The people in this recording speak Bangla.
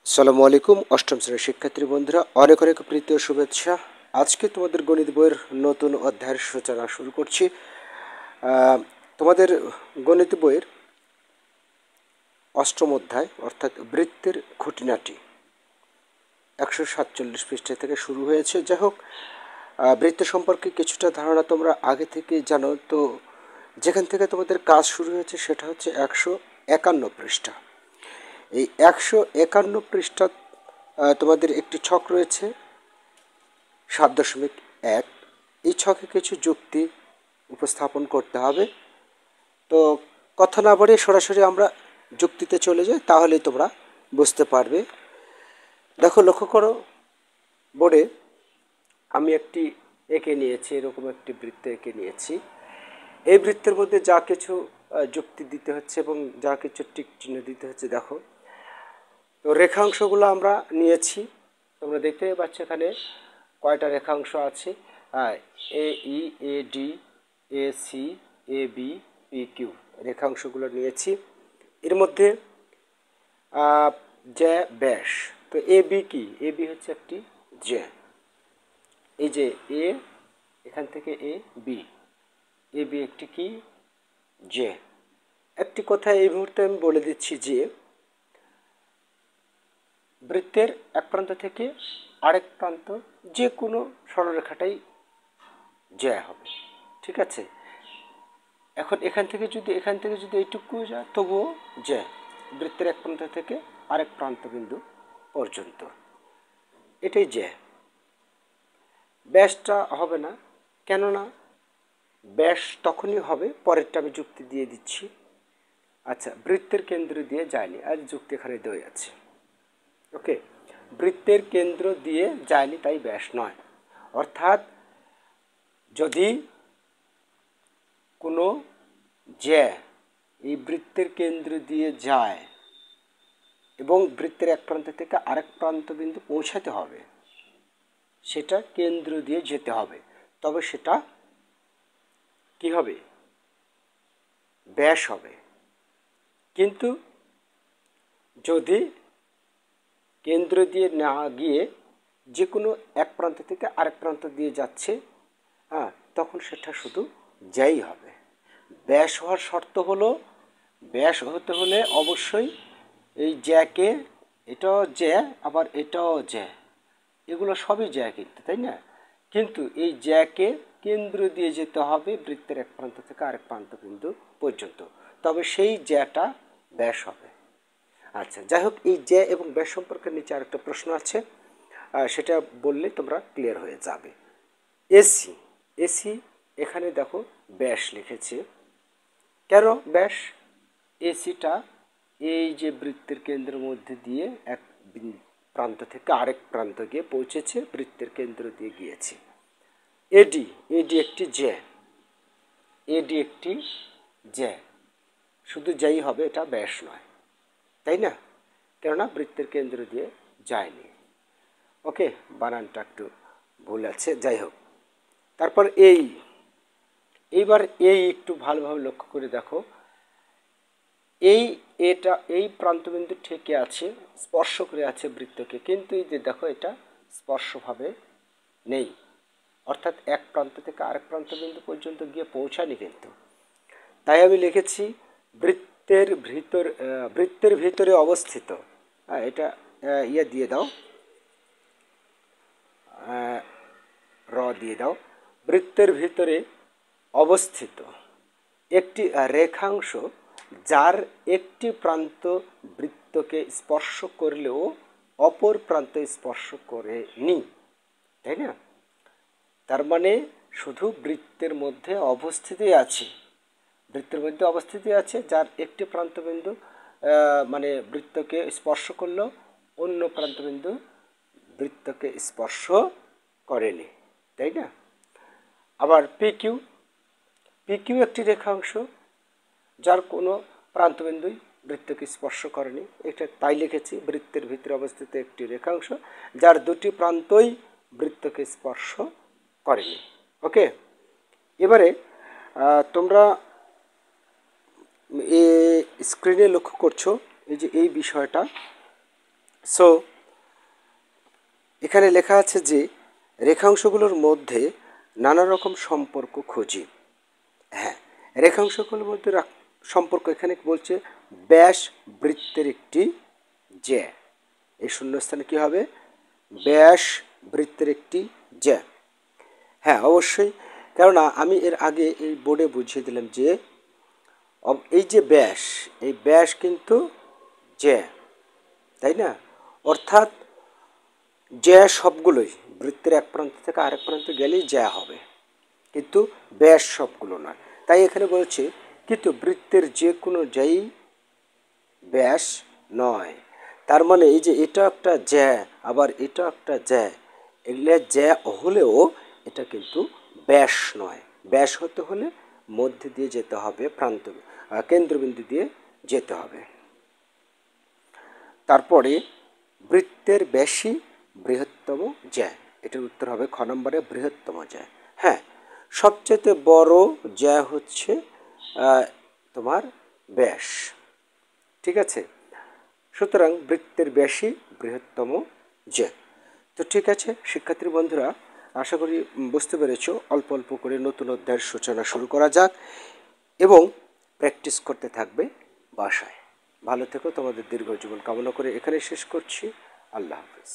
আসসালামু আলাইকুম অষ্টম শ্রেণীর শিক্ষার্থী বন্ধুরা, অনেক অনেক প্রীতি ও শুভেচ্ছা। আজকে তোমাদের গণিত বইয়ের নতুন অধ্যায়ের সূচনা শুরু করছি। তোমাদের গণিত বইয়ের অষ্টম অধ্যায় অর্থাৎ বৃত্তের খুঁটিনাটি 147 পৃষ্ঠা থেকে শুরু হয়েছে। যাই হোক, বৃত্ত সম্পর্কে কিছুটা ধারণা তোমরা আগে থেকেই জানো। তো যেখান থেকে তোমাদের কাজ শুরু হয়েছে সেটা হচ্ছে 151 পৃষ্ঠা। এই 151 পৃষ্ঠা তোমাদের একটি ছক রয়েছে 7.1। এই ছকে কিছু যুক্তি উপস্থাপন করতে হবে। তো কথা না বাড়িয়ে সরাসরি আমরা যুক্তিতে চলে যাই, তাহলেই তোমরা বুঝতে পারবে। দেখো, লক্ষ্য করো, বোর্ডে আমি একটি এঁকে নিয়েছি, এরকম একটি বৃত্ত এঁকে নিয়েছি। এই বৃত্তের মধ্যে যা কিছু যুক্তি দিতে হচ্ছে এবং যা কিছু টিক চিহ্ন দিতে হচ্ছে, দেখো। তো রেখাংশগুলো আমরা নিয়েছি, তোমরা দেখতেই পাচ্ছ এখানে কয়টা রেখাংশ আছে। A E, A D, A C, A B, P Q রেখাংশগুলো নিয়েছি। এর মধ্যে যে ব্যাস, তো এ বি কি? এ বি হচ্ছে একটি যে, এই যে এ, এখান থেকে এ বি, এ বি একটি কি? যে। একটি কথা এই মুহূর্তে আমি বলে দিচ্ছি যে বৃত্তের এক প্রান্ত থেকে আরেক প্রান্ত যে কোনো সরলরেখাটাই জ্যা হবে, ঠিক আছে। এখন এখান থেকে যদি এইটুকু যায় তবুও জ্যা, বৃত্তের এক প্রান্ত থেকে আরেক প্রান্ত বিন্দু পর্যন্ত, এটাই জ্যা। ব্যাসটা হবে না, কেননা ব্যাস তখনই হবে, পরেরটা আমি যুক্তি দিয়ে দিচ্ছি। আচ্ছা, বৃত্তের কেন্দ্র দিয়ে যায়নি, আর যুক্তি এখানে দেওয়া আছে। ওকে, বৃত্তের কেন্দ্র দিয়ে যায়নি তাই ব্যাস নয়। অর্থাৎ যদি কোনো জ্যা এই বৃত্তের কেন্দ্র দিয়ে যায় এবং বৃত্তের এক প্রান্ত থেকে আরেক প্রান্ত বিন্দু পৌঁছাতে হবে, সেটা কেন্দ্র দিয়ে যেতে হবে, তবে সেটা কি হবে? ব্যাস হবে। কিন্তু যদি কেন্দ্র দিয়ে না গিয়ে যে কোনো এক প্রান্ত থেকে আরেক প্রান্ত দিয়ে যাচ্ছে, তখন সেটা শুধু জ্যাই হবে। ব্যাস হওয়ার শর্ত হলো, ব্যাস হতে হলে অবশ্যই এই জ্যাকে, এটাও জ্যা আবার এটাও জ্যা, এগুলো সবই জ্যা কিন্তু, তাই না? কিন্তু এই জ্যাকে কেন্দ্র দিয়ে যেতে হবে বৃত্তের এক প্রান্ত থেকে আরেক প্রান্ত বিন্দু পর্যন্ত, তবে সেই জ্যাটা ব্যাস হবে। আচ্ছা, যাই হোক, এই জ্যা এবং ব্যাস সম্পর্কে নিচে আরেকটা প্রশ্ন আছে, সেটা বললে তোমরা ক্লিয়ার হয়ে যাবে। এসি, এসি এখানে দেখো ব্যাস লিখেছে। কেন ব্যাস? এসিটা এই যে বৃত্তের কেন্দ্রের মধ্যে দিয়ে এক প্রান্ত থেকে আরেক প্রান্ত গিয়ে পৌঁছেছে, বৃত্তের কেন্দ্র দিয়ে গিয়েছে। এডি, এডি একটি জ্যা, এডি একটি জ্যা, শুধু যাই হবে, এটা ব্যাস নয়, তাই না? কেননা বৃত্তের কেন্দ্র দিয়ে যায়নি। ওকে, বানানটা একটু ভুল আছে, যাই হোক। তারপর এইবার এই একটু ভালোভাবে লক্ষ্য করে দেখো, এটা এই প্রান্তবিন্দু ঠেকে আছে, স্পর্শ করে আছে বৃত্তকে, কিন্তু এই যে দেখো, এটা স্পর্শভাবে নেই, অর্থাৎ এক প্রান্ত থেকে আরেক প্রান্ত বিন্দু পর্যন্ত গিয়ে পৌঁছায়নি কিন্তু। তাই আমি লিখেছি বৃত্তের ভিতরে অবস্থিত। এটা ইয়ে দিয়ে দাও, র দিয়ে দাও। বৃত্তের ভিতরে অবস্থিত একটি রেখাংশ যার একটি প্রান্ত বৃত্তকে স্পর্শ করলেও অপর প্রান্ত স্পর্শ করেনি, তাই না? তার মানে শুধু বৃত্তের মধ্যে অবস্থিতই আছে, বৃত্তের মধ্যে অবস্থিতই আছে, যার একটি প্রান্তবিন্দু মানে বৃত্তকে স্পর্শ করলেও অন্য প্রান্তবিন্দু বৃত্তকে স্পর্শ করেনি, তাই না? আবার পিকিউ, পিকিউ একটি রেখাংশ যার কোনো প্রান্তবিন্দুই বৃত্তকে স্পর্শ করেনি, এটা তাই লিখেছি বৃত্তের ভিতরে অবস্থিত একটি রেখাংশ যার দুটি প্রান্তই বৃত্তকে স্পর্শ করেনি। ওকে, এবারে তোমরা স্ক্রিনে লক্ষ্য করছো এই যে এই বিষয়টা সো এখানে লেখা আছে যে রেখাংশগুলোর মধ্যে নানা রকম সম্পর্ক খুঁজি। হ্যাঁ, রেখাংশগুলোর মধ্যে সম্পর্ক এখানে বলছে ব্যাস বৃত্তের একটি জ্যা। এই শূন্যস্থানে কি হবে? ব্যাস বৃত্তের একটি জ্যা। হ্যাঁ, অবশ্যই, কেননা আমি এর আগে এই বোর্ডে বুঝিয়ে দিলাম যে এই যে ব্যাস, এই ব্যাস কিন্তু জ্যা, তাই না? অর্থাৎ জ্যা সবগুলোই বৃত্তের এক প্রান্ত থেকে আরেক প্রান্তে গেলেই জ্যা হবে, কিন্তু ব্যাস সবগুলো নয়। তাই এখানে বলছে কিন্তু বৃত্তের যে কোনো জ্যাই ব্যাস নয়। তার মানে এই যে এটা একটা জ্যা, আবার এটা একটা জ্যা, এগুলো জ্যা হলেও এটা কিন্তু ব্যাস নয়। ব্যাস হতে হলে মধ্যে দিয়ে যেতে হবে, প্রান্ত কেন্দ্রবিন্দু দিয়ে যেতে হবে। তারপরে বৃত্তের ব্যাসই বৃহত্তম জ্যা। এটার উত্তর হবে খ নম্বরে বৃহত্তম জ্যা। হ্যাঁ, সবচেয়ে বড় জ্যা হচ্ছে তোমার ব্যাস। ঠিক আছে, সুতরাং বৃত্তের ব্যাসই বৃহত্তম জ্যা। তো ঠিক আছে শিক্ষার্থী বন্ধুরা, আশা করি বুঝতে পেরেছ। অল্প অল্প করে নতুন অধ্যায়ের সূচনা শুরু করা যাক এবং প্র্যাকটিস করতে থাকবে বাসায়। ভালো থেকো, তোমাদের দীর্ঘ জীবন কামনা করে এখানে শেষ করছি। আল্লাহ হাফেজ।